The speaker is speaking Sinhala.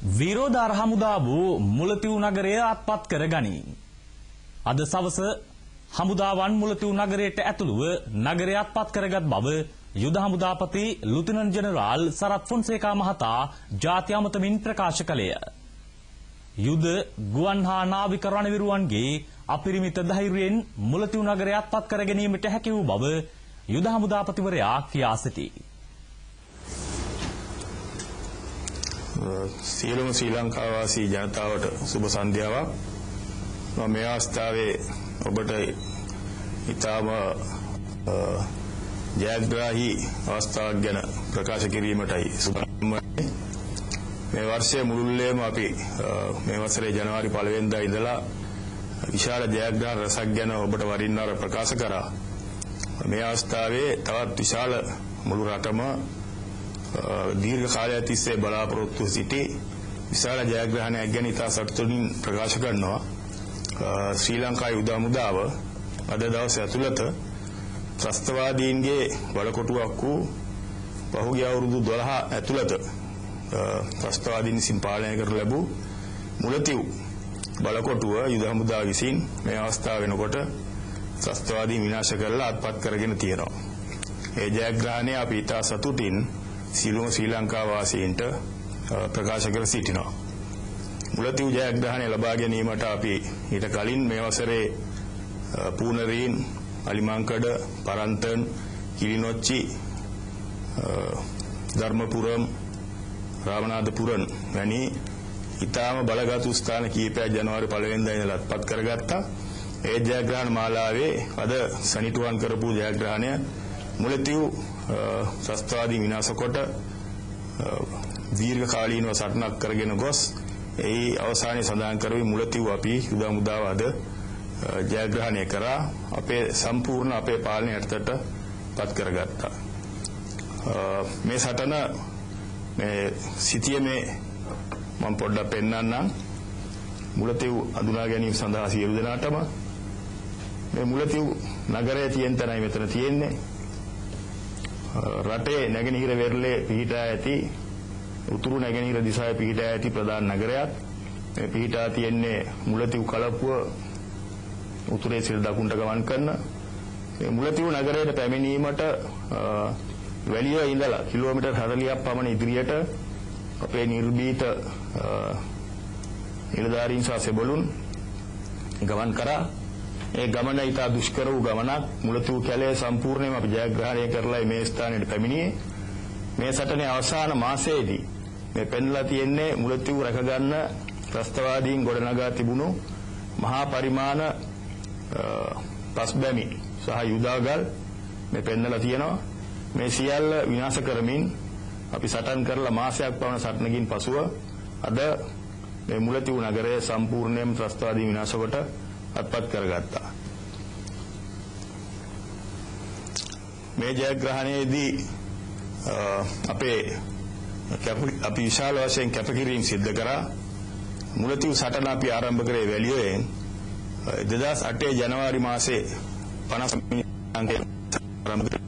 විරෝධ හමුදාව මුලතිව් නගරය අත්පත් කරගනී. අද සවස හමුදාවන් මුලතිව් නගරයට ඇතුළුව නගරය අත්පත් කරගත් බව යුද හමුදාපති ලුතිනන්ට් ජෙනරාල් සරත් ෆොන්සේකා මහතා ජාති අමතමින් ප්‍රකාශ කළේය. යුද ගුවන් හා නාවික රණවිරුවන්ගේ අපරිමිත ධෛර්යයෙන් මුලතිව් නගරය අත්පත් කර ගැනීමට හැකි වූ බව යුද හමුදාපතිවරයා කියා සිටී. සියලුම ශ්‍රී ලංකා වාසී ජනතාවට සුබ සන්ධ්‍යාවක්. මම මේ අවස්ථාවේ ඔබට ඊටම ජයග්‍රාහී අවස්ථාවක් ගැන ප්‍රකාශ කිරීමටයි සූදානම්. මේ වර්ෂයේ මුළුල්ලේම අපි මේ වසරේ ජනවාරි 1 වෙනිදා ඉඳලා විශාල ජයග්‍රහණ රසක් ගැන ඔබට වරින් වර ප්‍රකාශ කරා. මේ අවස්ථාවේ තවත් විශාල මුළු රටම දීර්ඝ කාලයක් තිස්සේ බලාපොරොත්තු සිටි විශාල ජයග්‍රහණයක් ගැන ඉතා සතුටින් ප්‍රකාශ කරනවා. ශ්‍රී ලංකා යුද හමුදාව අද දවසේ ඇතුළත ත්‍රස්තවාදීන්ගේ බලකොටුවක් වූ පහුගිය අවුරුදු 12 ඇතුළත ත්‍රස්තවාදීන් විසින් පාලනය කර ලැබූ මුලතිව් බලකොටුව යුද හමුදාව විසින් මේ අවස්ථාව වෙනකොට ත්‍රස්තවාදීන් විනාශ කරලා අත්පත් කරගෙන තියෙනවා. ඒ ජයග්‍රහණය අපි ඉතා සතුටින් සියලුම ශ්‍රී ලංකා වාසීන්ට ප්‍රකාශ කර සිටිනවා. මුලතිව් ජයග්‍රහණය ලබා ගැනීමට අපි ඊට කලින් මේ වසරේ පූනරීන්, අලිමංකඩ, පරන්තන්, කිලිනොච්චි, ධර්මපුරම්, රාමනාථපුරම් වැනි ඊටාම බලගත් ස්ථාන කීපයක් ජනවාරි 1 වෙනිදා ඉඳලා අත්පත් කරගත්තා. ඒ ජයග්‍රහණ මාලාවේ අද සනිටුවන් කරපු ජයග්‍රහණය මුලතිව් ත්‍රස්තවාදී විනාශ කොට දීර්ඝ කාලීනව සටනක් කරගෙන ගොස් ඒ අවසානයේ සඳහන් කරවි මුලතිව් අපි යුද හමුදාව අද ජයග්‍රහණය කරා අපේ සම්පූර්ණ අපේ පාලනය යටතට පත් කරගත්තා. මේ සටන මේ සිටියේ මම පොඩ්ඩක් පෙන්නන්නම්. මුලතිව් අඳුනා ගැනීම සඳහා සියලු දෙනාටම මේ මුලතිව් නගරයේ තියෙන තැනයි මෙතන තියෙන්නේ. රටේ නැගෙනහිර වෙරළේ පිහිටා ඇති උතුරු නැගෙනහිර දිශාවේ පිහිටා ඇති ප්‍රධාන නගරයක්. මේ පිහිටා තියෙන්නේ මුලතිව් කලපුව උතුරේ සිට දකුණට ගමන් කරන. මේ මුලතිව් නගරයට පැමිණීමට වැලිය ඉඳලා කිලෝමීටර් 40ක් පමණ ඉදිරියට අපේ නිර්භීත නිලධාරීන් සහ සෙබළුන් ගමන් කරා. ඒ ගමන ඉතා දුෂ්කර වූ ගමනක්. මුලතිව් කැලේ සම්පූර්ණයෙන්ම අපි ජයග්‍රහණය කරලා මේ ස්ථානයට පැමිණියේ. මේ සටනේ අවසාන මාසයේදී මේ පෙන්ලා තියෙන්නේ මුලතිව් රැකගන්න ත්‍රස්තවාදීන් ගොඩනගා තිබුණු මහා පරිමාණ පස්බැමි සහ යුදාගල් මේ පෙන්නලා තියෙනවා. මේ සියල්ල විනාශ කරමින් අපි සටන් කරලා මාසයක් පමණ සටනකින් පසුව අද මේ මුලතිව් නගරය සම්පූර්ණයෙන්ම ත්‍රස්තවාදීන් විනාශ කොට අත්පත් කරගත්තා. මේ ජයග්‍රහණයේදී අපි විශාල වශයෙන් කැපකිරීම සිද්ධ කරා. මුලතිව් සටන අපි ආරම්භ කරේ වැලියෝයෙන් 2008 ජනවාරි මාසේ 50 මිනිත්තුන්ගේ ආරම්භ